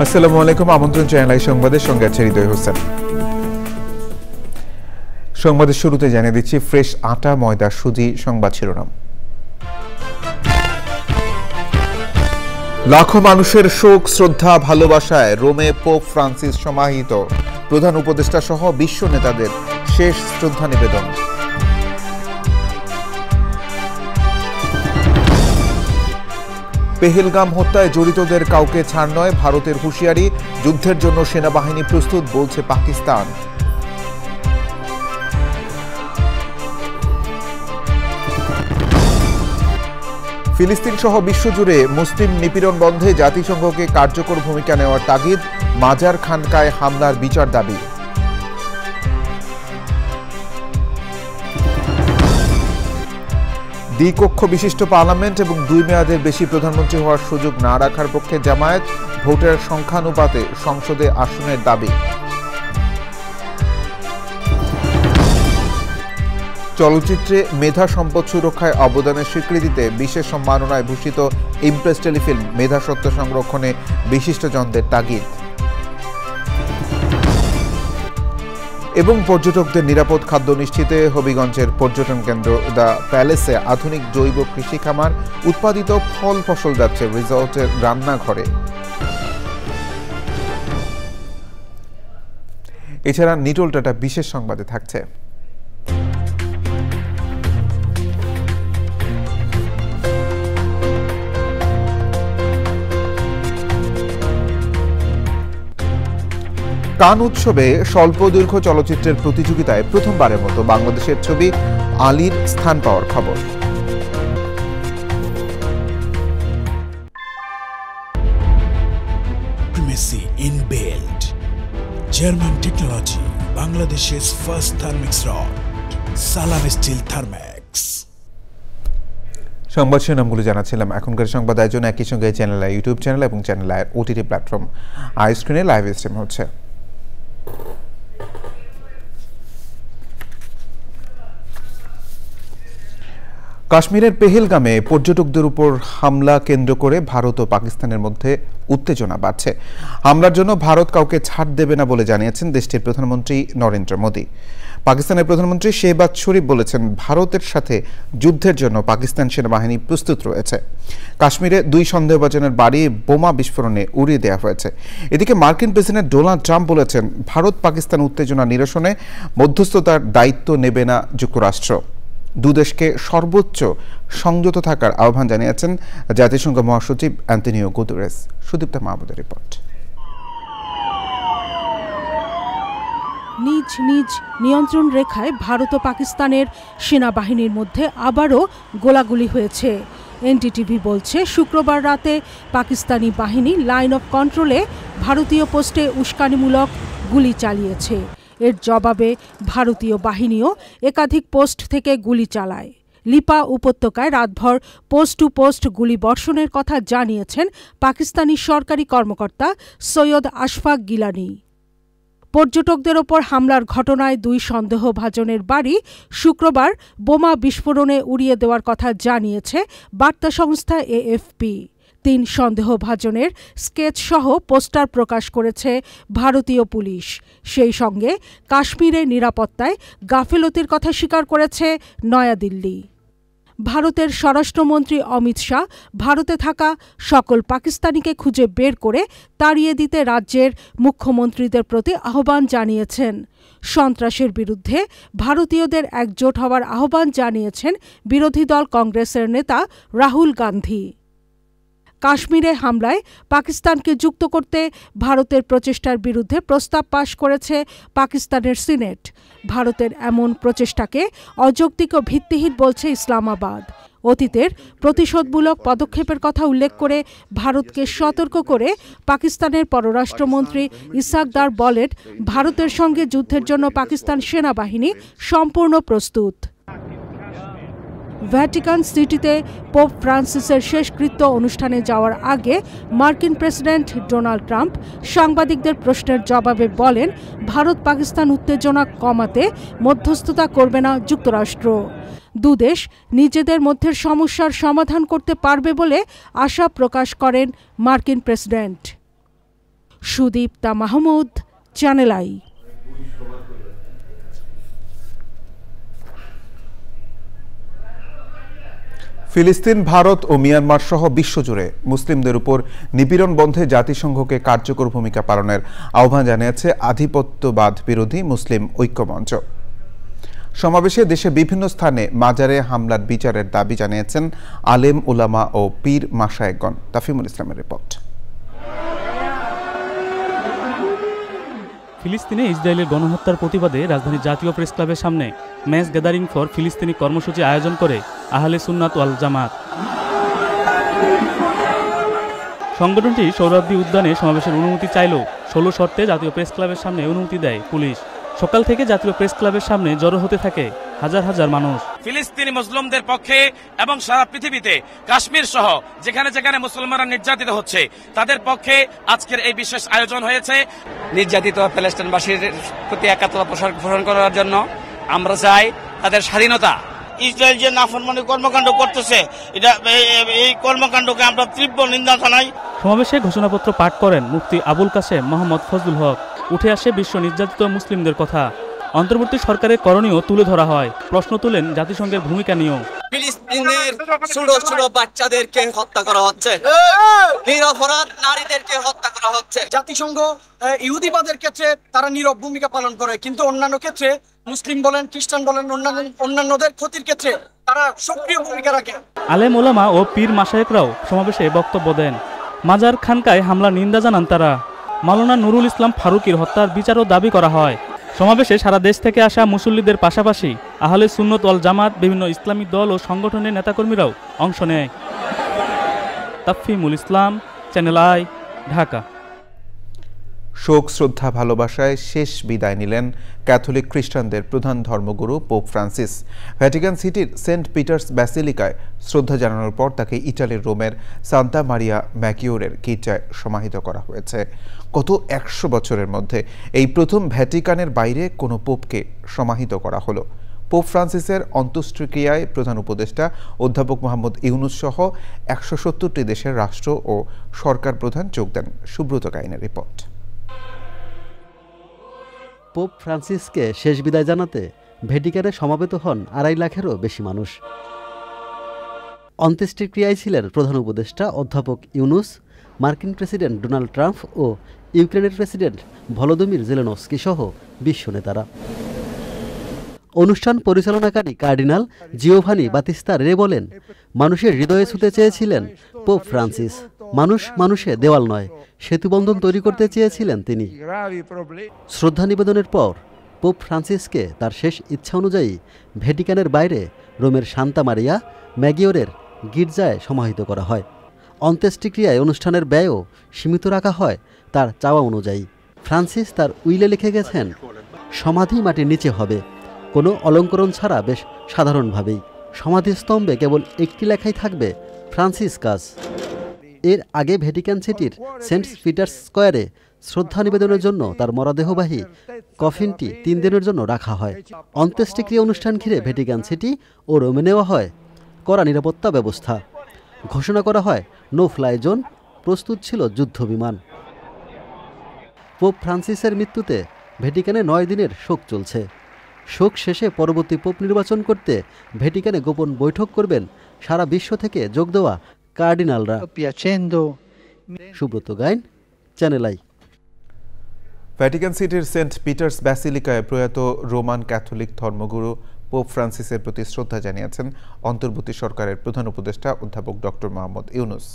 আসসালামু আলাইকুম। আমন্ত্রণ চ্যানেল সংবাদের সঙ্গে আছে হৃদয় হোসেন। সংবাদের শুরুতে জানিয়ে দিচ্ছি ফ্রেশ আটা, ময়দা, সুজি সংবাদ শিরোনাম। লাখো মানুষের শোক, শ্রদ্ধা, ভালোবাসায় রোমে পোপ ফ্রান্সিস সমাহিত। প্রধান উপদেষ্টা সহ বিশ্ব নেতাদের শেষ শ্রদ্ধা নিবেদন। পেহেলগাম হত্যায় জড়িতদের কাউকে ছাড় নয়, ভারতের হুঁশিয়ারি। যুদ্ধের জন্য সেনাবাহিনী প্রস্তুত বলছে পাকিস্তান। ফিলিস্তিন সহ বিশ্বজুড়ে মুসলিম নিপীড়ন বন্ধে জাতিসংঘকে কার্যকর ভূমিকা নেওয়ার তাগিদ। মাজার খানকায় হামলার বিচার দাবি। দ্বিকক্ষ বিশিষ্ট পার্লামেন্ট এবং 2 মেয়াদের বেশি প্রধানমন্ত্রী হওয়ার সুযোগ না রাখার পক্ষে জামায়াত। ভোটের সংখ্যানুপাতে সংসদে আসনের দাবি। চলচ্চিত্রে মেধা সম্পদ সুরক্ষায় অবদানের স্বীকৃতিতে বিশেষ সম্মাননায় ভূষিত ইমপ্রেস টেলিফিল্ম। মেধা সত্ত্ব সংরক্ষণে বিশিষ্টজনদের তাগিদ। এবং পর্যটকদের নিরাপদ খাদ্য নিশ্চিতে হবিগঞ্জের পর্যটন কেন্দ্র দ্য প্যালেসে আধুনিক জৈব কৃষি খামার। উৎপাদিত ফল ফসল যাচ্ছে রিসর্টের রান্নাঘরে। এছাড়া নিটোল টাটা বিশেষ সংবাদে থাকছে। কান উৎসবে স্বল্প দৈর্ঘ্য চলচ্চিত্রের প্রতিযোগিতায় প্রথমবারের মতো বাংলাদেশের ছবি আলীর স্থান পাওয়ার খবর। Primacy in build. German technology. Bangladesh's first thermix rod. Salam Steel Thermax. সংবাদ শিরোনামগুলো জানাচ্ছিলাম। এখনকার সংবাদ আয়োজন একই সঙ্গে চ্যানেল ইউটিউব চ্যানেল এবং চ্যানেল ওটিটি প্ল্যাটফর্ম আই স্ক্রিনে লাইভ স্ট্রিম হচ্ছে। কাশ্মীরের পেহেলগামে পর্যটকদের উপর হামলা কেন্দ্র করে ভারত ও পাকিস্তানের মধ্যে উত্তেজনা বাড়ছে। হামলার জন্য ভারত কাউকে ছাড় দেবে না বলে জানিয়েছেন দেশটির প্রধানমন্ত্রী নরেন্দ্র মোদী। পাকিস্তানের প্রধানমন্ত্রী শেহবাজ শরীফ বলেছেন, ভারতের সাথে যুদ্ধের জন্য পাকিস্তান সেনাবাহিনী প্রস্তুত রয়েছে। কাশ্মীরে 2 সন্দেহভাজনের বাড়ি বোমা বিস্ফোরণে উড়িয়ে দেওয়া হয়েছে। এদিকে মার্কিন প্রেসিডেন্ট ডোনাল্ড ট্রাম্প বলেছেন, ভারত পাকিস্তান উত্তেজনা নিরসনে মধ্যস্থতার দায়িত্ব নেবে না যুক্তরাষ্ট্র। দুদেশকে সর্বোচ্চ সংযত থাকার আহ্বান জানিয়েছেন জাতিসংঘ মহাসচিব অ্যান্টনিও গুতেরেস। সুদীপ্তা মাহমুদের রিপোর্ট। নিজ নিজ নিয়ন্ত্রণ রেখায় ভারত ও পাকিস্তানের সেনাবাহিনীর মধ্যে আবারও গোলাগুলি হয়েছে। এনডিটিভি বলছে, শুক্রবার রাতে পাকিস্তানি বাহিনী লাইন অফ কন্ট্রোলে ভারতীয় পোস্টে উস্কানিমূলক গুলি চালিয়েছে। এর জবাবে ভারতীয় বাহিনীও একাধিক পোস্ট থেকে গুলি চালায়। লিপা উপত্যকায় রাতভর পোস্ট টু পোস্ট গুলি বর্ষণের কথা জানিয়েছেন পাকিস্তানি সরকারি কর্মকর্তা সৈয়দ আশফাক গিলানি। পর্যটকদের ওপর হামলার ঘটনায় 2 সন্দেহভাজনের বাড়ি শুক্রবার বোমা বিস্ফোরণে উড়িয়ে দেওয়ার কথা জানিয়েছে বার্তা সংস্থা এএফপি। 3 সন্দেহভাজনের স্কেচ সহ পোস্টার প্রকাশ করেছে ভারতীয় পুলিশ। সেই সঙ্গে কাশ্মীরের নিরাপত্তায় গাফেলতির কথা স্বীকার করেছে নয়াদিল্লি। ভারতের স্বরাষ্ট্রমন্ত্রী অমিত শাহ ভারতে থাকা সকল পাকিস্তানিকে খুঁজে বের করে তাড়িয়ে দিতে রাজ্যের মুখ্যমন্ত্রীদের প্রতি আহ্বান জানিয়েছেন। সন্ত্রাসের বিরুদ্ধে ভারতীয়দের একজোট হওয়ার আহ্বান জানিয়েছেন বিরোধী দল কংগ্রেসের নেতা রাহুল গান্ধী। কাশ্মীরে হামলায় পাকিস্তানকে যুক্ত করতে ভারতের প্রচেষ্টার বিরুদ্ধে প্রস্তাব পাশ করেছে পাকিস্তানের সিনেট। ভারতের এমন প্রচেষ্টাকে অযৌক্তিক ও ভিত্তিহীন বলছে ইসলামাবাদ। অতীতের প্রতিশোধমূলক পদক্ষেপের কথা উল্লেখ করে ভারতকে সতর্ক করে পাকিস্তানের পররাষ্ট্রমন্ত্রী ইসাক দার বলেন, ভারতের সঙ্গে যুদ্ধের জন্য পাকিস্তান সেনাবাহিনী সম্পূর্ণ প্রস্তুত। ভ্যাটিকান সিটিতে পোপ ফ্রান্সিসের শেষকৃত্য অনুষ্ঠানে যাওয়ার আগে মার্কিন প্রেসিডেন্ট ডোনাল্ড ট্রাম্প সাংবাদিকদের প্রশ্নের জবাবে বলেন, ভারত পাকিস্তান উত্তেজনা কমাতে মধ্যস্থতা করবে না যুক্তরাষ্ট্র। দুদেশ নিজেদের মধ্যে সমস্যার সমাধান করতে পারবে বলে আশা প্রকাশ করেন মার্কিন president. Sudipta Mahmud, channel I. ফিলিস্তিন, ভারত ও মিয়ানমার সহ বিশ্বজুড়ে মুসলিমদের উপর নিপীড়ন বন্ধে জাতিসংঘকে কার্যকর ভূমিকা পালনের আহ্বান জানিয়েছে আধিপত্যবাদ বিরোধী মুসলিম ঐক্যমঞ্চ। সমাবেশে দেশে বিভিন্ন স্থানে মাজারে হামলার বিচারের দাবি জানিয়েছেন আলেম, উলামা ও পীর মাশায়েখগণ। তাফিমুল ইসলামের রিপোর্ট। ফিলিস্তিনে ইসরায়েলের গণহত্যার প্রতিবাদে রাজধানীর জাতীয় প্রেস ক্লাবের সামনে ম্যাস গ্যাদারিং ফর ফিলিস্তিনি কর্মসূচি আয়োজন করে আহলে সুন্নাত ওয়াল জামাত। সংগঠনটি সোহরাওয়ার্দী উদ্যানে সমাবেশের অনুমতি চাইলেও 16 শর্তে জাতীয় প্রেস ক্লাবের সামনে অনুমতি দেয় পুলিশ। সকাল থেকে জাতীয় প্রেস ক্লাবের সামনে জড়ো হতে থাকে হাজার হাজার মানুষ। ফিলিস্তিনি মুসলিমদের পক্ষে এবং সারা পৃথিবীতে কাশ্মীর সহ যেখানে যেখানে মুসলমানরা নির্যাতিত হচ্ছে তাদের পক্ষে আজকের এই বিশেষ আয়োজন হয়েছে। নির্যাতিত ফিলিস্তিনবাসীর প্রতি একাত্মতা পোষণ করার জন্য আমরা চাই তাদের স্বাধীনতা। ইসরায়েল যে নাফরমানি কর্মকাণ্ড করতেছে এই কর্মকাণ্ডকে আমরা তীব্র নিন্দা জানাই। সমাবেশে ঘোষণাপত্র পাঠ করেন মুফতি আবুল কাসেম মোহাম্মদ ফজলুল হক। উঠে আসে বিশ্ব নির্যাতিত মুসলিমদের কথা। অন্তর্বর্তী সরকারের করণীয় তুলে ধরা হয়। প্রশ্ন তুলেন জাতিসংঘের ভূমিকা নিয়েও। ফিলিস্তিনের ছোট ছোট বাচ্চাদেরকে হত্যা করা হচ্ছে, নিরপরাধ নারীদেরকে হত্যা করা হচ্ছে। জাতিসংঘ ইহুদিবাদের ক্ষেত্রে তারা নীরব ভূমিকা পালন করে, কিন্তু অন্যান্য ক্ষেত্রে মুসলিম বলেন, খ্রিস্টান বলেন, অন্যান্যদের ক্ষতির ক্ষেত্রে তারা সক্রিয় ভূমিকা রাখে। আলেম, ওলামা ও পীর মাশায়েখরাও সমাবেশে বক্তব্য দেন। মাজার খানকায় হামলার নিন্দা জানান তারা। মাওলানা নুরুল ইসলাম ফারুকীর হত্যার বিচারও দাবি করা হয়। সমাবেশে সারা দেশ থেকে আসা মুসল্লিদের পাশাপাশি আহলে সুন্নত ওয়াল জামাত, বিভিন্ন ইসলামিক দল ও সংগঠনের নেতাকর্মীরাও অংশ নেয়। তাফিমুল ইসলাম, চ্যানেল আই, ঢাকা। শোক, শ্রদ্ধা, ভালোবাসায় শেষ বিদায় নিলেন ক্যাথলিক খ্রিস্টানদের প্রধান ধর্মগুরু পোপ ফ্রান্সিস। ভ্যাটিকান সিটির সেন্ট পিটার্স ব্যাসিলিকায় শ্রদ্ধা জানানোর পর তাকে ইটালির রোমের সান্তা মারিয়া ম্যাগিওরের গির্জায় সমাহিত করা হয়েছে। গত 100 বছরের মধ্যে এই প্রথম ভ্যাটিকানের বাইরে কোনো পোপকে সমাহিত করা হলো। পোপ ফ্রান্সিসের অন্ত্যেষ্টিক্রিয়ায় প্রধান উপদেষ্টা অধ্যাপক মোহাম্মদ ইউনুস সহ 170টি দেশের রাষ্ট্র ও সরকার প্রধান যোগ দেন। সুব্রত গাইনের রিপোর্ট। পোপ ফ্রান্সিসকে শেষ বিদায় জানাতে ভ্যাটিকানে সমবেত হন 2.5 লাখেরও বেশি মানুষ। অন্ত্যেষ্টিক্রিয়ায় ছিলেন প্রধান উপদেষ্টা অধ্যাপক ইউনুস, মার্কিন প্রেসিডেন্ট ডোনাল্ড ট্রাম্প ও ইউক্রেনের প্রেসিডেন্ট ভলোদিমির জেলেনস্কি সহ বিশ্ব নেতারা। অনুষ্ঠান পরিচালনাকারী কার্ডিনাল জিওভানি বাতিস্তা রে বলেন, মানুষের হৃদয়ে ছুঁতে চেয়েছিলেন পোপ ফ্রান্সিস। মানুষ মানুষে দেওয়াল নয়, সেতুবন্ধন তৈরি করতে চেয়েছিলেন তিনি। শ্রদ্ধা নিবেদনের পর পোপ ফ্রান্সিসকে তার শেষ ইচ্ছা অনুযায়ী ভ্যাটিকানের বাইরে রোমের সান্তা মারিয়া ম্যাগিওরের গির্জায় সমাহিত করা হয়। অন্ত্যেষ্টিক্রিয়ায় অনুষ্ঠানের ব্যয়ও সীমিত রাখা হয় তার চাওয়া অনুযায়ী। ফ্রান্সিস তার উইলে লিখে গেছেন, সমাধি মাটির নিচে হবে, কোনো অলঙ্করণ ছাড়া বেশ সাধারণভাবেই। সমাধিস্তম্ভে কেবল একটি লেখাই থাকবে, ফ্রান্সিস কাজ। এর আগে ভ্যাটিকান সিটির সেন্ট পিটার্স স্কয়ারে শ্রদ্ধা নিবেদনের জন্য তার মরদেহবাহী কফিনটি 3 দিনের জন্য রাখা হয়। অন্ত্যেষ্টিক্রিয়া অনুষ্ঠান ঘিরে ভ্যাটিকান সিটি ও রোমে নেওয়া হয় কড়া নিরাপত্তা ব্যবস্থা। ঘোষণা করা হয় নো ফ্লাই জোন, প্রস্তুত ছিল যুদ্ধ বিমান। পোপ ফ্রান্সিসের মৃত্যুতে ভ্যাটিকানে 9 দিনের শোক চলছে। শোক শেষে পরবর্তী পোপ নির্বাচন করতে ভ্যাটিকানে গোপন বৈঠক করবেন সারা বিশ্ব থেকে যোগ দেওয়া কার্ডিনালরা। Subrata Gain, Channel I. Vatican সিটির সেন্ট পিটার্স ব্যাসিলিকায় প্রয়াত রোমান ক্যাথলিক ধর্মগুরু পোপ ফ্রান্সিসের প্রতি শ্রদ্ধা জানিয়েছেন অন্তর্বর্তী সরকারের প্রধান উপদেষ্টা অধ্যাপক ডক্টর মোহাম্মদ ইউনুস।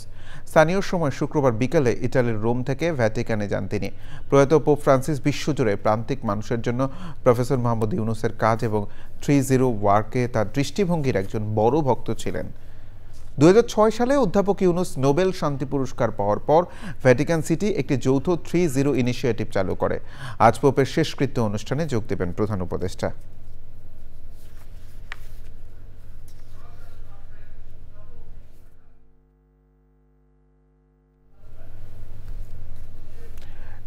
স্থানীয় সময় শুক্রবার বিকালে ইটালির রোম থেকে ভ্যাটিকানে যান তিনি। প্রয়াত পোপ ফ্রান্সিস বিশ্বজুড়ে প্রান্তিক মানুষের জন্য প্রফেসর মোহাম্মদ ইউনুসের কাজ এবং 30 ওয়ার্কে তার দৃষ্টিভঙ্গির একজন বড় ভক্ত ছিলেন। 2006 সালে অধ্যাপক ইউনুস নোবেল শান্তি পুরস্কার পাওয়ার পর ভ্যাটিকান সিটি একটি যৌথ 30 ইনিশিয়েটিভ চালু করে। আজ পোপের শেষকৃত্য অনুষ্ঠানে যোগ দেবেন প্রধান উপদেষ্টা।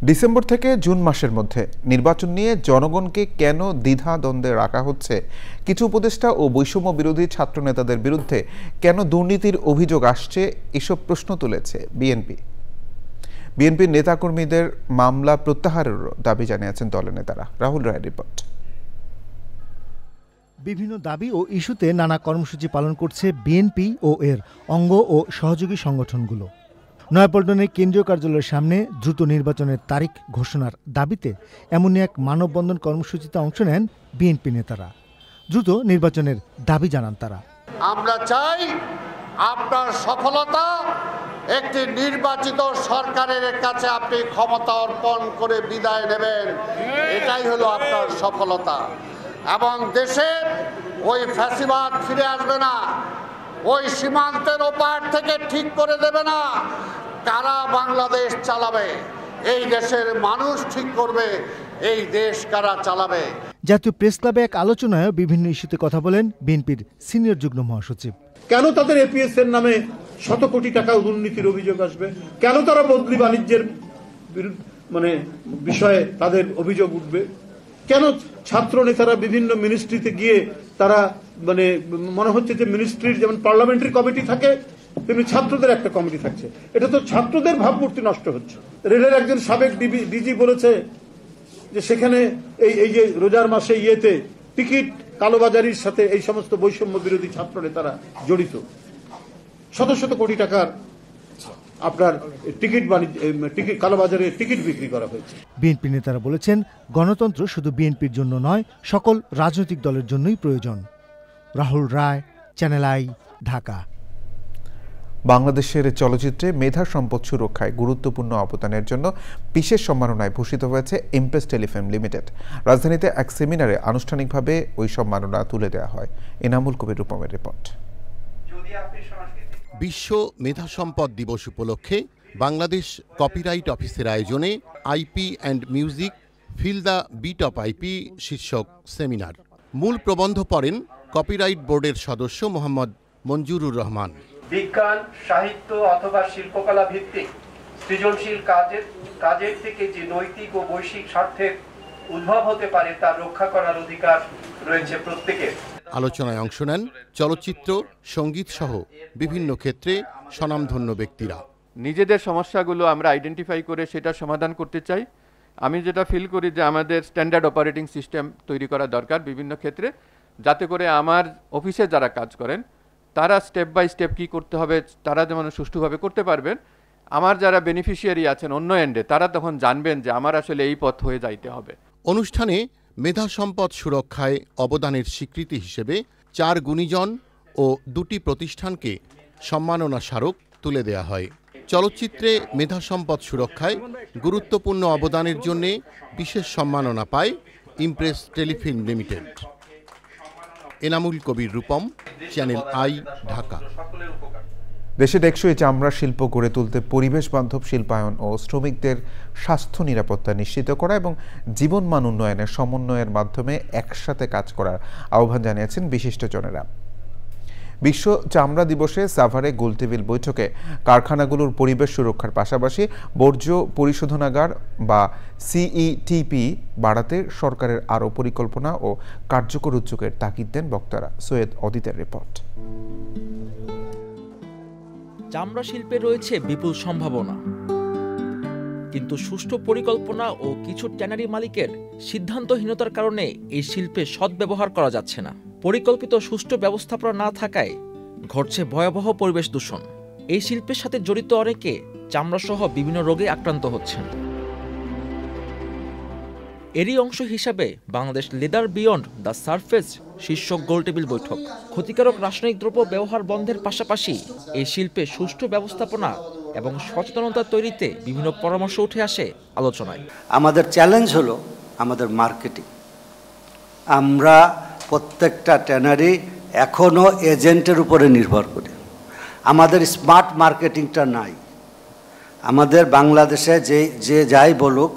ডিসেম্বর থেকে জুন মাসের মধ্যে নির্বাচন নিয়ে জনগণকে কেন দ্বিধা দ্বন্দ্বে রাখা হচ্ছে, কিছু উপদেষ্টা ও বৈষম্য বিরোধী ছাত্র নেতাদের বিরুদ্ধে কেন দুর্নীতির অভিযোগ আসছে, এসব প্রশ্ন তুলেছে বিএনপি। বিএনপির নেতাকর্মীদের মামলা প্রত্যাহারেরও দাবি জানিয়েছেন দলের নেতারা। রাহুল রায়ের রিপোর্ট। বিভিন্ন দাবি ও ইস্যুতে নানা কর্মসূচি পালন করছে বিএনপি ও এর অঙ্গ ও সহযোগী সংগঠনগুলো। নয়াপল্টনের কেন্দ্রীয় কার্যালয়ের সামনে দ্রুত নির্বাচনের তারিখ ঘোষণার দাবিতে এমনই এক মানববন্ধন কর্মসূচিতে অংশ নেন বিএনপি নেতারা। দ্রুত নির্বাচনের দাবি জানান তারা। আমরা চাই আপনার সফলতা একটি নির্বাচিত সরকারের কাছে আপনি ক্ষমতা অর্পণ করে বিদায় নেবেন, এটাই হলো আপনার সফলতা। এবং দেশের ওই ফ্যাসিবাদ ফিরে আসবে না, ওই সীমান্তের ওপার থেকে ঠিক করে দেবে না কারা বাংলাদেশ চালাবে, এই দেশের মানুষ ঠিক করবে এই দেশ কারা চালাবে। জাতীয় প্রেস ক্লাবে এক আলোচনায় বিভিন্ন ইস্যুতে কথা বলেন বিএনপির সিনিয়র যুগ্ম মহাসচিব। কেন তাদের এপিএস এর নামে শত কোটি টাকা দুর্নীতির অভিযোগ আসবে? কেন তারা বদলি বাণিজ্যের বিষয়ে তাদের অভিযোগ উঠবে? কেন ছাত্র নেতারা বিভিন্ন মিনিস্ট্রিতে গিয়ে তারা মনে হচ্ছে যে মিনিস্ট্রির যেমন পার্লামেন্টারি কমিটি থাকে তেমনি ছাত্রদের একটা কমিটি থাকছে। এটা তো ছাত্রদের ভাবমূর্তি নষ্ট হচ্ছে। রেলের একজন সাবেক ডিজি বলেছে যে সেখানে এই যে রোজার মাসে টিকিট কালোবাজারির সাথে এই সমস্ত বৈষম্য বিরোধী ছাত্র নেতারা জড়িত। শত শত কোটি টাকার আপনার টিকিট কালোবাজারে টিকিট বিক্রি করা হয়েছে। বিএনপি নেতারা বলেছেন, গণতন্ত্র শুধু বিএনপির জন্য নয়, সকল রাজনৈতিক দলের জন্যই প্রয়োজন। রাহুল রায়, চ্যানেল আই, ঢাকা। বাংলাদেশের চলচ্চিত্রে মেধা সম্পদ সুরক্ষায় গুরুত্বপূর্ণ অবদানের জন্য বিশেষ সম্মাননায় ভূষিত হয়েছে ইমপ্রেস টেলিফিল্ম লিমিটেড। রাজধানীতে এক সেমিনারে আনুষ্ঠানিকভাবে ওই সম্মাননা তুলে দেওয়া হয়। এনামুল কবির রূপমের রিপোর্ট। বিশ্ব মেধা সম্পদ দিবস উপলক্ষে বাংলাদেশ কপিরাইট অফিসের আয়োজনে IP and music feel the beat of IP শীর্ষক সেমিনার। মূল প্রবন্ধ পড়েন কপিরাইট বোর্ডের সদস্য মোহাম্মদ মঞ্জুরুর রহমান। বিজ্ঞান, সাহিত্য অথবা শিল্পকলা ভিত্তিক সৃজনশীল কাজের থেকে যে নৈতিক ও বৈশ্বিক স্বার্থের উদ্ভব হতে পারে তা রক্ষা করার অধিকার রয়েছে প্রত্যেকের। আলোচনায় অংশ নেন চলচ্চিত্র, সঙ্গীত সহ বিভিন্ন ক্ষেত্রে স্বনামধন্য ব্যক্তিরা। নিজেদের সমস্যাগুলো আমরা আইডেন্টিফাই করে সেটা সমাধান করতে চাই। আমি যেটা ফিল করি যে আমাদের স্ট্যান্ডার্ড অপারেটিং সিস্টেম তৈরি করা দরকার বিভিন্ন ক্ষেত্রে, যাতে করে আমার অফিসে যারা কাজ করেন তারা স্টেপ বাই স্টেপ কী করতে হবে তারা যেমন সুষ্ঠুভাবে করতে পারবেন। আমার যারা বেনিফিশিয়ারি আছেন অন্য এন্ডে তারা তখন জানবেন যে আমার আসলে এই পথ হয়ে যাইতে হবে। অনুষ্ঠানে মেধা সম্পদ সুরক্ষায় অবদানের স্বীকৃতি হিসেবে 4 গুণীজন ও 2টি প্রতিষ্ঠানকে সম্মাননা স্মারক তুলে দেয়া হয়। চলচ্চিত্রে মেধা সম্পদ সুরক্ষায় গুরুত্বপূর্ণ অবদানের জন্য বিশেষ সম্মাননা পায় Impress Telefilm limited. Enamul Kabir Rupam, channel I, Dhaka. দেশে টেকসই চামড়া শিল্প গড়ে তুলতে পরিবেশ বান্ধব শিল্পায়ন ও শ্রমিকদের স্বাস্থ্য নিরাপত্তা নিশ্চিত করা এবং জীবনমান উন্নয়নের সমন্বয়ের মাধ্যমে একসাথে কাজ করার আহ্বান জানিয়েছেন বিশিষ্টজনেরা। বিশ্ব চামড়া দিবসে সাভারে গোলটেবিল বৈঠকে কারখানাগুলোর পরিবেশ সুরক্ষার পাশাপাশি বর্জ্য পরিশোধনাগার বা সিইটিপি বাড়াতে সরকারের আরও পরিকল্পনা ও কার্যকর উদ্যোগের তাগিদ দেন বক্তারা। সৈয়দ অদিতের রিপোর্ট। চামড়া শিল্পে রয়েছে বিপুল সম্ভাবনা, কিন্তু সুষ্ঠু পরিকল্পনা ও কিছু ট্যানারি মালিকের সিদ্ধান্তহীনতার কারণে এই শিল্পে সদ্ব্যবহার করা যাচ্ছে না। পরিকল্পিত সুষ্ঠু ব্যবস্থাপনা না থাকায় ঘটছে ভয়াবহ পরিবেশ দূষণ। এই শিল্পের সাথে জড়িত অনেকে চামড়াসহ বিভিন্ন রোগে আক্রান্ত হচ্ছেন। এরই অংশ হিসাবে Bangladesh leather beyond the surface শীর্ষক গোলটেবিল বৈঠক ক্ষতিকারক রাসায়নিক দ্রব্য ব্যবহার বন্ধের পাশাপাশি এই শিল্পে সুষ্ঠু ব্যবস্থাপনা এবং সচেতনতা তৈরিতে বিভিন্ন পরামর্শ উঠে আসে আলোচনায়। আমাদের চ্যালেঞ্জ হলো আমাদের মার্কেটিং। আমরা প্রত্যেকটা ট্যানারি এখনও এজেন্টের উপরে নির্ভর করি। আমাদের স্মার্ট মার্কেটিংটা নাই। আমাদের বাংলাদেশে যে যাই বলুক,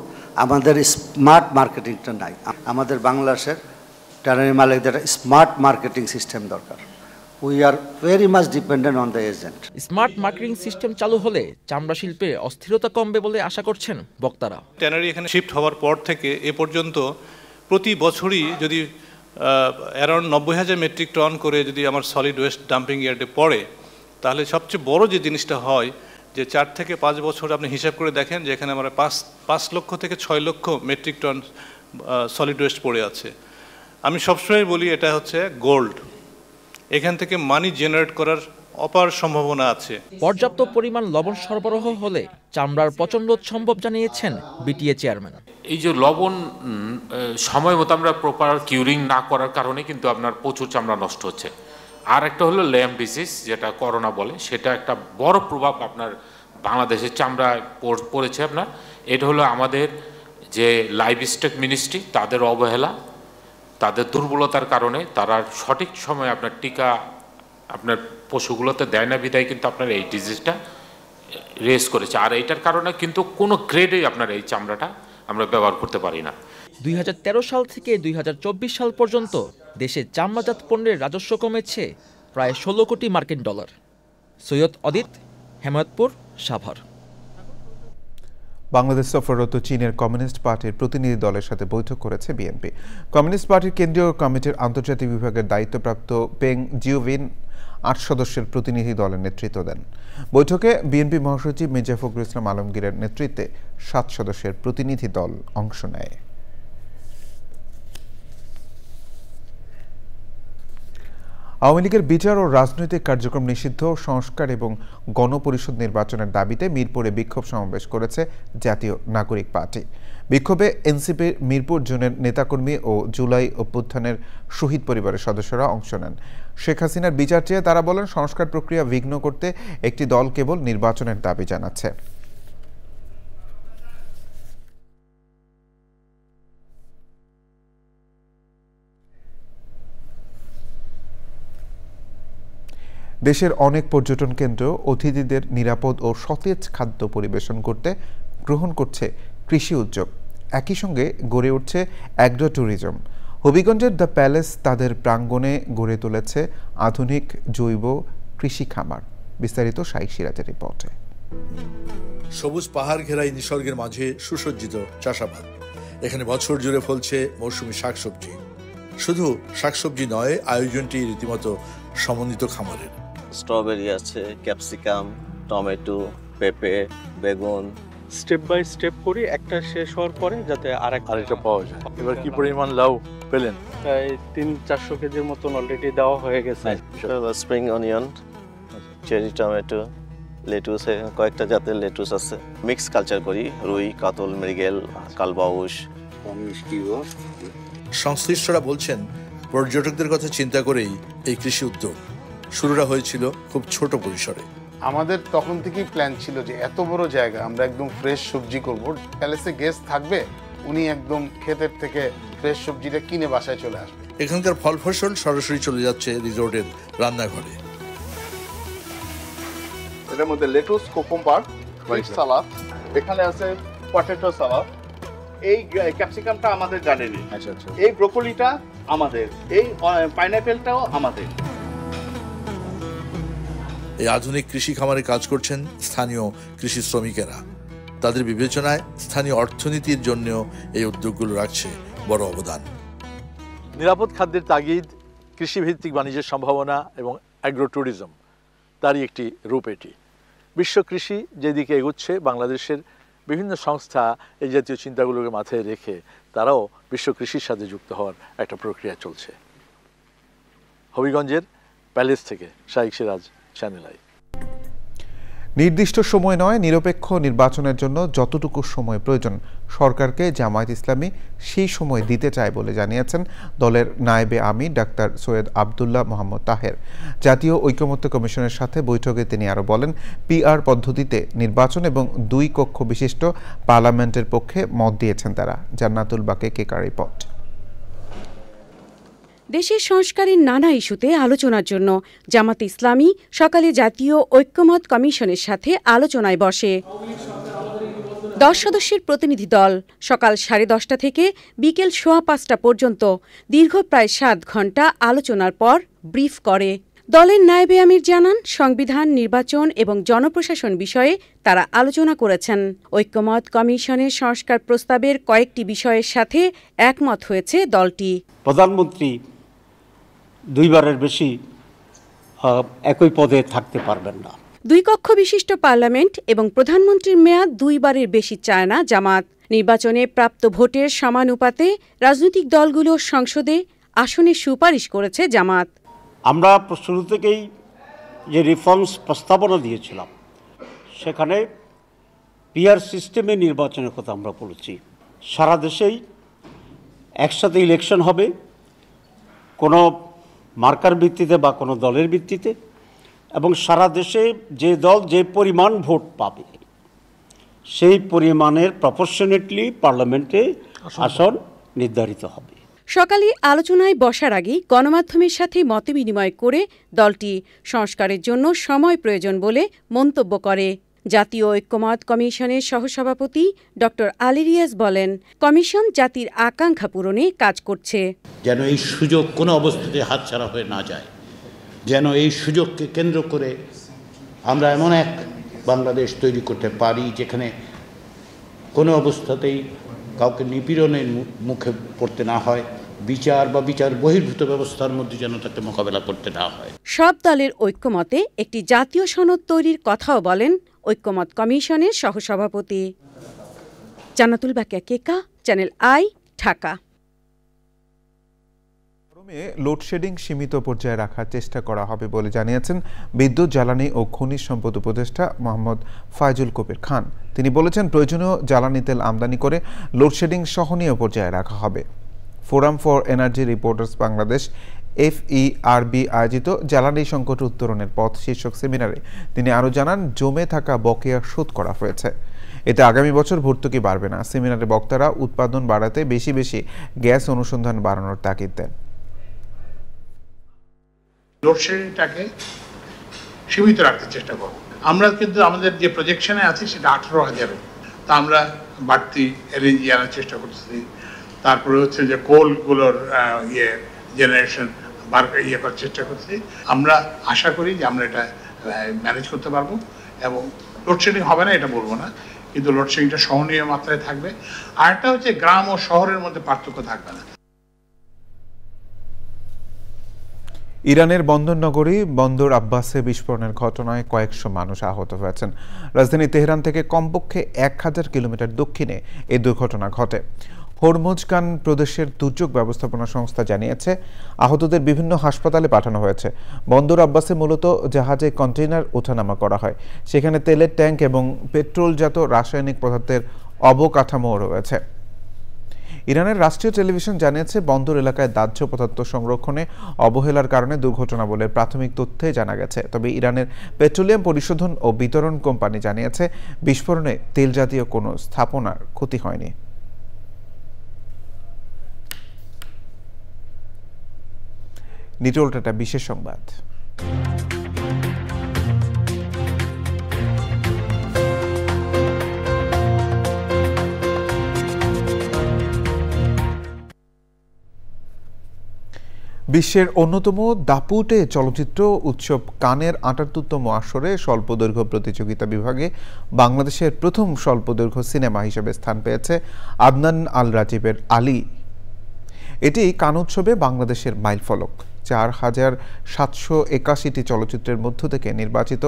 আমাদের স্মার্ট মার্কেটিংটা নাই। আমাদের বাংলাদেশের ট্যানারি মালিকদের স্মার্ট মার্কেটিং সিস্টেম দরকার। We are very much dependent on the agent. Smart marketing system চালু হলে চামড়া শিল্পে অস্থিরতা কমবে বলে আশা করছেন বক্তারা। ট্যানারি এখানে শিফট হওয়ার পর থেকে এ পর্যন্ত প্রতি বছরই যদি অ্যারাউন্ড 90,000 মেট্রিক টন করে যদি আমার সলিড ওয়েস্ট ডাম্পিং ইয়ার্ডে পড়ে, তাহলে সবচেয়ে বড় যে জিনিসটা হয় যে 4 থেকে 5 বছর আপনি হিসাব করে দেখেন যে এখানে আমরা 5 লক্ষ থেকে 6 লক্ষ মেট্রিক টন সলিড ওয়েস্ট পড়ে আছে। আমি সবসময় বলি এটা হচ্ছে গোল্ড, এখান থেকে মানি জেনারেট করার অপার সম্ভাবনা আছে। পর্যাপ্ত পরিমাণ লবণ সরবরাহ হলে চামড়ার পচন রোধ সম্ভব জানিয়েছেন বিটিএ চেয়ারম্যান। এই যে লবণ সময় মতো আমরা প্রপার কিউরিং না করার কারণে কিন্তু আপনার প্রচুর চামড়া নষ্ট হচ্ছে। আর একটা হলো ল্যাম্প ডিজিজ, যেটা করোনা বলে, সেটা একটা বড় প্রভাব আপনার বাংলাদেশের চামড়ায় পড়েছে। আপনার এটা হলো আমাদের যে লাইভ স্টক মিনিস্ট্রি, তাদের অবহেলা, তাদের দুর্বলতার কারণে তারা সঠিক সময়ে আপনার টিকা আপনার পশুগুলোতে দেয় না, বিদায় কিন্তু আপনার এই ডিজিজটা রেস করেছে। আর এইটার কারণে কিন্তু কোনো গ্রেডেই আপনার এই চামড়াটা আমরা ব্যবহার করতে পারি না। 2013 সাল থেকে 2024 সাল পর্যন্ত দেশে চামড়াজাত পণ্যের রাজস্ব কমেছে প্রায় 16 কোটি মার্কিন ডলার। সৈয়দ অদিত, হেমায়তপুর, সাভার। বাংলাদেশ সফররত চীনের কমিউনিস্ট পার্টির প্রতিনিধি দলের সাথে বৈঠক করেছে বিএনপি। কমিউনিস্ট পার্টির কেন্দ্রীয় কমিটির আন্তর্জাতিক বিভাগের দায়িত্বপ্রাপ্ত পেং জিওভিন 8 সদস্যের প্রতিনিধি দলের নেতৃত্ব দেন। বৈঠকে বিএনপি মহাসচিব মির্জা ফখরুল ইসলাম আলমগীরের নেতৃত্বে 7 সদস্যের প্রতিনিধি দল অংশ নেয়। আওয়ামী লীগের বিচার ও রাজনৈতিক কার্যক্রম নিষিদ্ধ, সংস্কার এবং গণপরিষদ নির্বাচনের দাবিতে মিরপুরে বিক্ষোভ সমাবেশ করেছে জাতীয় নাগরিক পার্টি। বিক্ষোভে এনসিপির মিরপুর জোনের নেতাকর্মী ও জুলাই অভ্যুত্থানের শহীদ পরিবারের সদস্যরা অংশ নেন। শেখ হাসিনার বিচার চেয়ে তারা বলেন, সংস্কার প্রক্রিয়া বিঘ্ন করতে একটি দল কেবল নির্বাচনের দাবি জানাচ্ছে। দেশের অনেক পর্যটন কেন্দ্র অতিথিদের নিরাপদ ও সতেজ খাদ্য পরিবেশন করতে গ্রহণ করছে কৃষি উদ্যোগ। একই সঙ্গে গড়ে উঠছে অ্যাগ্রো ট্যুরিজম। হবিগঞ্জের দ্য প্যালেস তাদের প্রাঙ্গণে গড়ে তুলেছে আধুনিক জৈব কৃষি খামার। বিস্তারিত শাইখ সিরাজের রিপোর্টে। সবুজ পাহাড় ঘেরাই নিসর্গের মাঝে সুসজ্জিত চাষাবাদ। এখানে বছর জুড়ে ফলছে মৌসুমী শাকসবজি। শুধু শাকসবজি নয়, আয়োজনটি রীতিমতো সমন্বিত খামারের। স্ট্রবেরি আছে, ক্যাপসিকাম, টমেটো, পেঁপে, বেগুন। স্টেপ বাই স্টেপ করি, একটা শেষ হওয়ার পরে যাতে আরেকটা পাওয়া যায়। এবার কি পরিমাণ লাউ পেলেন? প্রায় 300-400 কেজির মতন অলরেডি দেওয়া হয়ে গেছে। Spring onion, cherry tomato, lettuce, কয়েকটা জাতের লেটুস আছে। মিক্স কালচার করি, রুই, কাতল, মৃগেল, কালবাউস। সংশ্লিষ্টরা বলছেন, পর্যটকদের কথা চিন্তা করেই এই কৃষি উদ্যোগ শুরুটা হয়েছিল খুব ছোট পরিসরে। আমাদের তখন থেকেই প্ল্যান ছিল যে এত বড় জায়গা আমরা একদম ফ্রেশ সবজি করব। প্যালেসে গেস্ট থাকবে, উনি একদম ক্ষেতের থেকে ফ্রেশ সবজিটা কিনে বাসায় চলে আসবে। এখানকার ফল ফসল সরাসরি চলে যাচ্ছে রিসোর্টের রান্নাঘরে। এটার মধ্যে লেটুস, কুকুম্বার, ফিশ সালাদ, এখানে আছে পটেটো সালাদ। এই ক্যাপসিকামটা আমাদের গার্ডেনে, এই ব্রোকলিটা আমাদের, এই পাইনাপেলটাও আমাদের। এই আধুনিক কৃষি খামারে কাজ করছেন স্থানীয় কৃষি শ্রমিকেরা। তাদের বিবেচনায় স্থানীয় অর্থনীতির জন্য এই উদ্যোগগুলো রাখছে বড় অবদান। নিরাপদ খাদ্যের তাগিদ, কৃষিভিত্তিক বাণিজ্যের সম্ভাবনা এবং অ্যাগ্রো ট্যুরিজম, তারই একটি রূপ এটি। বিশ্ব কৃষি যেদিকে এগোচ্ছে, বাংলাদেশের বিভিন্ন সংস্থা এই জাতীয় চিন্তাগুলোকে মাথায় রেখে তারাও বিশ্ব কৃষির সাথে যুক্ত হওয়ার একটা প্রক্রিয়া চলছে। হবিগঞ্জের প্যালেস থেকে শাইখ সিরাজ, চ্যানেল আই। নির্দিষ্ট সময় নয়, নিরপেক্ষ নির্বাচনের জন্য যতটুকু সময় প্রয়োজন সরকারকে জামায়াত ইসলামী সেই সময় দিতে চায় বলে জানিয়েছেন দলের নায়েবে আমির ডাক্তার সৈয়দ আব্দুল্লাহ মোহাম্মদ তাহের। জাতীয় ঐকমত্য কমিশনের সাথে বৈঠকে তিনি আরও বলেন, পিআর পদ্ধতিতে নির্বাচন এবং 2 কক্ষ বিশিষ্ট পার্লামেন্টের পক্ষে মত দিয়েছেন তারা। জান্নাতুল বাকে, কেকার রিপোর্ট। দেশের সংস্কারের নানা ইস্যুতে আলোচনার জন্য জামাত ইসলামী সকালে জাতীয় ঐক্যমত কমিশনের সাথে আলোচনায় বসে। 10 সদস্যের প্রতিনিধি দল সকাল 10:30 থেকে বিকেল 5:15 পর্যন্ত দীর্ঘ প্রায় 7 ঘণ্টা আলোচনার পর ব্রিফ করে। দলের নায়েবে আমির জানান, সংবিধান, নির্বাচন এবং জনপ্রশাসন বিষয়ে তারা আলোচনা করেছেন। ঐক্যমত কমিশনের সংস্কার প্রস্তাবের কয়েকটি বিষয়ের সাথে একমত হয়েছে দলটি। প্রধানমন্ত্রী 2 বারের বেশি একই পদে থাকতে পারবেন না। দুই কক্ষ বিশিষ্ট পার্লামেন্ট এবং প্রধানমন্ত্রীর মেয়াদ 2 বারের বেশি চায় না জামাত। নির্বাচনে প্রাপ্ত ভোটের সমানুপাতে রাজনৈতিক দলগুলো সংসদে আসনের সুপারিশ করেছে জামাত। আমরা শুরু থেকেই যে রিফর্মস প্রস্তাবনা দিয়েছিলাম সেখানে পিআর সিস্টেমে নির্বাচনের কথা আমরা বলেছি। সারা দেশেই একসাথে ইলেকশন হবে, কোনো মার্কার ভিত্তিতে বা কোনো দলের ভিত্তিতে, এবং সারা দেশে যে দল যে পরিমাণ ভোট পাবে সেই পরিমাণের প্রপোর্শনেটলি পার্লামেন্টে আসন নির্ধারিত হবে। সকালে আলোচনায় বসার আগে গণমাধ্যমের সাথে মতবিনিময় করে দলটি সংস্কারের জন্য সময় প্রয়োজন বলে মন্তব্য করে। জাতীয় ঐক্যমত কমিশনের সহসভাপতি ড. আলী রিয়াজ বলেন, কমিশন জাতির আকাঙ্ক্ষা পূরণে কাজ করছে। যেন এই সুযোগ কোনো অবস্থাতে হাতছাড়া হয়ে না যায়, যেন এই সুযোগকে কেন্দ্র করে আমরা এমন এক বাংলাদেশ তৈরি করতে পারি যেখানে কোনো অবস্থাতেই কাউকে নিপীড়নের মুখে পড়তে না হয়, বিচার বা বিচার বহির্ভূত ব্যবস্থার মধ্যে যেন তাকে মোকাবেলা করতে না হয়। সব দলের ঐক্যমতে একটি জাতীয় সনদ তৈরির কথাও বলেন ঐক্যমত কমিশনের সহসভাপতি। জান্নাতুল বাকিয়া কেকা, চ্যানেল আই, ঢাকা। লোডশেডিং সীমিত পর্যায়ে রাখার চেষ্টা করা হবে বলে জানিয়েছেন বিদ্যুৎ, জ্বালানি ও খনিজ সম্পদ উপদেষ্টা মোহাম্মদ ফায়জুল কবির খান। তিনি বলেছেন, প্রয়োজনীয় জ্বালানি তেল আমদানি করে লোডশেডিং সহনীয় পর্যায়ে রাখা হবে। Forum for energy reporters Bangladesh FERB আয়োজিত জ্বালানি সংকট উত্তরণের পথ শীর্ষক সেমিনারে তিনি আরও জানান, জমে থাকা বকেয়া শোধ করা হয়েছে, এতে আগামী বছর ভর্তুকি বাড়বে না। সেমিনারে বক্তারা উৎপাদন বাড়াতে বেশি বেশি গ্যাস অনুসন্ধান বাড়ানোর তাগিদ দেন। লোডশেডিংটাকে সীমিত রাখতে চেষ্টা করব। আমরা কিন্তু আমাদের যে প্রজেকশনে আছে সেটা 18,000, তা আমরা বাড়তি রেঞ্জে আনার চেষ্টা করতেছি। তারপরে হচ্ছে যে কোলগুলোর জেনারেশন করার চেষ্টা করছি। আমরা আশা করি যে আমরা এটা ম্যানেজ করতে পারবো এবং লোডশেডিং হবে না এটা বলবো না, কিন্তু লোডশেডিংটা সহনীয় মাত্রায় থাকবে। আরেকটা হচ্ছে গ্রাম ও শহরের মধ্যে পার্থক্য থাকবে না। ইরানের বন্দরনগরী বন্দর আব্বাসে বিস্ফোরণের ঘটনায় কয়েকশো মানুষ আহত হয়েছেন। রাজধানী তেহরান থেকে কমপক্ষে 1000 কিলোমিটার দক্ষিণে এই দুর্ঘটনা ঘটে। হরমুজগান প্রদেশের দুর্যোগ ব্যবস্থাপনা সংস্থা জানিয়েছে, আহতদের বিভিন্ন হাসপাতালে পাঠানো হয়েছে। বন্দর আব্বাসে মূলত জাহাজে কন্টেইনার ওঠানামা করা হয়, সেখানে তেলের ট্যাঙ্ক এবং পেট্রোলজাত রাসায়নিক পদার্থের অবকাঠামোও রয়েছে। ইরানের রাষ্ট্রীয় টেলিভিশন জানিয়েছে, বন্দর এলাকায় দাহ্য পদার্থ সংরক্ষণে অবহেলার কারণে দুর্ঘটনা বলে প্রাথমিক তথ্যে জানা গেছে। তবে ইরানের পেট্রোলিয়াম পরিশোধন ও বিতরণ কোম্পানি জানিয়েছে, বিস্ফোরণে তেল জাতীয় কোনো স্থাপনার ক্ষতি হয়নি। নিটোল টাটা বিশেষ সংবাদ। বিশ্বের অন্যতম দাপুটে চলচ্চিত্র উৎসব কানের ৭৮তম আসরে স্বল্পদৈর্ঘ্য প্রতিযোগিতা বিভাগে বাংলাদেশের প্রথম স্বল্পদৈর্ঘ্য সিনেমা হিসেবে স্থান পেয়েছে আদনান আল রাজীবের আলী। এটি কান উৎসবে বাংলাদেশের মাইলফলক। ৪,৭৮১টি চলচ্চিত্রের মধ্য থেকে নির্বাচিত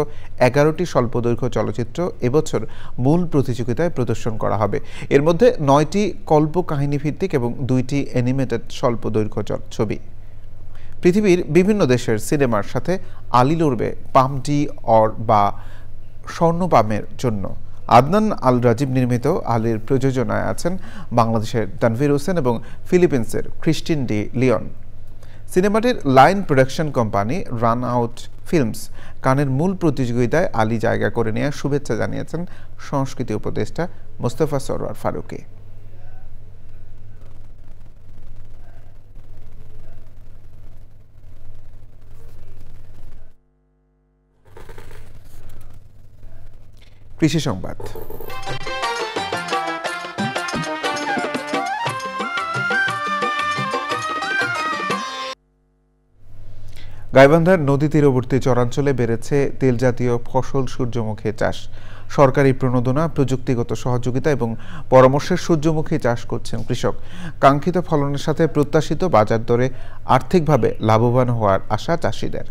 ১১টি স্বল্পদৈর্ঘ্য চলচ্চিত্র এবছর মূল প্রতিযোগিতায় প্রদর্শন করা হবে। এর মধ্যে ৯টি কল্পকাহিনী ভিত্তিক এবং 2টি অ্যানিমেটেড স্বল্পদৈর্ঘ্য ছবি। পৃথিবীর বিভিন্ন দেশের সিনেমার সাথে আলী লড়বে পাম ডি অর বা স্বর্ণপামের জন্য। আদনান আল রাজীব নির্মিত আলীর প্রযোজনায় আছেন বাংলাদেশের তানভীর হোসেন এবং ফিলিপিন্সের ক্রিস্টিন ডি লিওন। সিনেমাটির line production company run out films কানের মূল প্রতিযোগিতায় আলী জায়গা করে নেওয়ার শুভেচ্ছা জানিয়েছেন সংস্কৃতি উপদেষ্টা মোস্তফা সরওয়ার ফারুকী। কৃষি সংবাদ। গাইবান্ধার নদী তীরবর্তী চরাঞ্চলে বেড়েছে তেলজাতীয় ফসল সূর্যমুখী চাষ। সরকারি প্রণোদনা, প্রযুক্তিগত সহযোগিতা এবং পরামর্শের সূর্যমুখী চাষ করছেন কৃষক। কাঙ্ক্ষিত ফলনের সাথে প্রত্যাশিত বাজার দরে আর্থিকভাবে লাভবান হওয়ার আশা চাষিদের।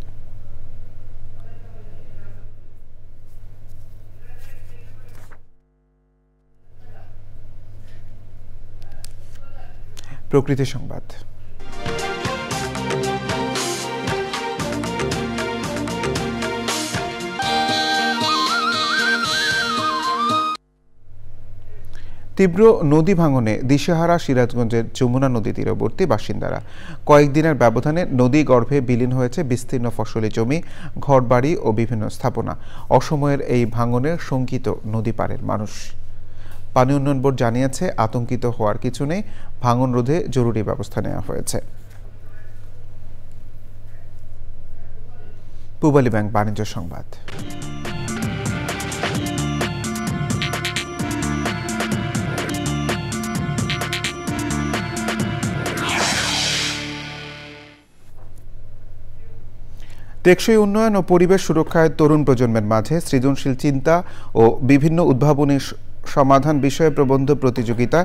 প্রকৃতি সংবাদ। তীব্র নদী ভাঙনে দিশেহারা সিরাজগঞ্জের যমুনা নদী তীরবর্তী বাসিন্দারা। কয়েকদিনের ব্যবধানে নদী গর্ভে বিলীন হয়েছে বিস্তীর্ণ ফসলি জমি, ঘরবাড়ি ও বিভিন্ন স্থাপনা। অসময়ের এই ভাঙনে শঙ্কিত নদী পাড়ের মানুষ। পানি উন্নয়ন বোর্ড জানিয়েছে, আতঙ্কিত হওয়ার কিছু নেই, ভাঙন রোধে জরুরি ব্যবস্থা নেওয়া হয়েছে। পূবালী ব্যাংক বাণিজ্য সংবাদ। টেকসই উন্নয়ন ও পরিবেশ সুরক্ষায় তরুণ প্রজন্মের মাঝে সৃজনশীল চিন্তা ও বিভিন্ন উদ্ভাবনী সমাধান বিষয়ে প্রবন্ধ প্রতিযোগিতা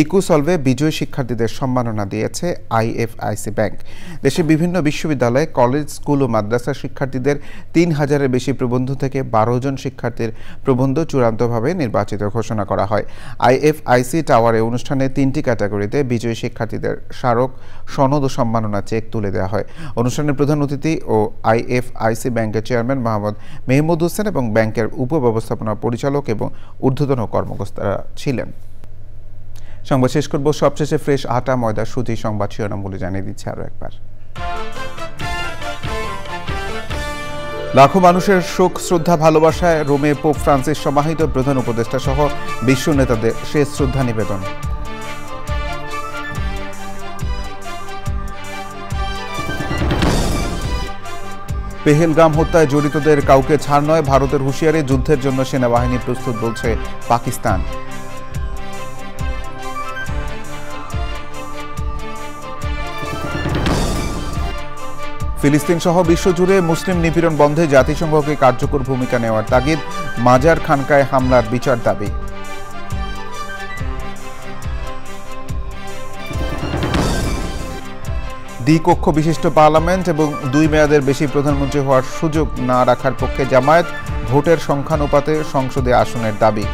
ইকোসলভে বিজয়ী শিক্ষার্থীদের সম্মাননা দিয়েছে আইএফআইসি ব্যাংক। দেশের বিভিন্ন বিশ্ববিদ্যালয়, কলেজ, স্কুল ও মাদ্রাসার শিক্ষার্থীদের ৩,০০০-এর বেশি প্রবন্ধ থেকে ১২ জন শিক্ষার্থীর প্রবন্ধ চূড়ান্তভাবে নির্বাচিত ঘোষণা করা হয়। আইএফআইসি টাওয়ারে অনুষ্ঠানে ৩টি ক্যাটাগরিতে বিজয়ী শিক্ষার্থীদের স্মারক, সনদ ও সম্মাননা চেক তুলে দেওয়া হয়। অনুষ্ঠানের প্রধান অতিথি ও আইএফআইসি ব্যাংকের চেয়ারম্যান মোহাম্মদ মেহমুদ হোসেন এবং ব্যাংকের উপব্যবস্থাপনা পরিচালক এবং ঊর্ধ্বতন কর্মকর্তারা ছিলেন। সংবাদ শেষ করব সবশেষে ফ্রেশ আটা, ময়দা, সুজি সংবাদ শিরোনামগুলো জানিয়ে দিচ্ছে আরো একবার। লাখো মানুষের শোক, শ্রদ্ধা, ভালোবাসায় রোমে পোপ ফ্রান্সিস সমাহিত, প্রধান উপদেষ্টা সহ বিশ্ব নেতাদের শেষ শ্রদ্ধা নিবেদন। পেহেলগাম হত্যায় জড়িতদের কাউকে ছাড় নয়, ভারতের হুঁশিয়ারি, যুদ্ধের জন্য সেনাবাহিনী প্রস্তুত বলছে পাকিস্তান। ফিলিস্তিন সহ বিশ্বজুড়ে মুসলিম নিপীড়ন বন্ধে জাতিসংঘকে কার্যকর ভূমিকা নেওয়ার তাগিদ, মাজার খানকায় হামলার বিচার দাবি। দ্বিকক্ষ বিশিষ্ট পার্লামেন্ট এবং 2 মেয়াদের বেশি প্রধানমন্ত্রী হওয়ার সুযোগ না রাখার পক্ষে জামায়াত, ভোটের সংখ্যানুপাতে সংসদে আসনের দাবি।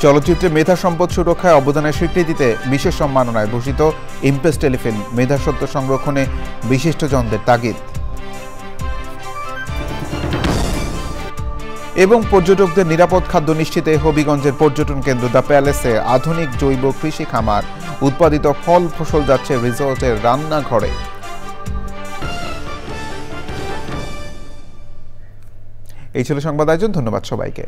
চলচ্চিত্রে মেধা সম্পদ সুরক্ষায় অবদানের স্বীকৃতিতে বিশেষ সম্মাননায় ভূষিত ইমপ্রেস টেলিফিল্ম, মেধাস্বত্ব সংরক্ষণে বিশিষ্টজনদের তাগিদ। এবং পর্যটকদের নিরাপদ খাদ্য নিশ্চিতে হবিগঞ্জের পর্যটন কেন্দ্র দ্য প্যালেসে আধুনিক জৈব কৃষি খামার, উৎপাদিত ফল ফসল যাচ্ছে রিসোর্টের রান্নাঘরে। এই ছিল সংবাদ আয়োজন। ধন্যবাদ সবাইকে।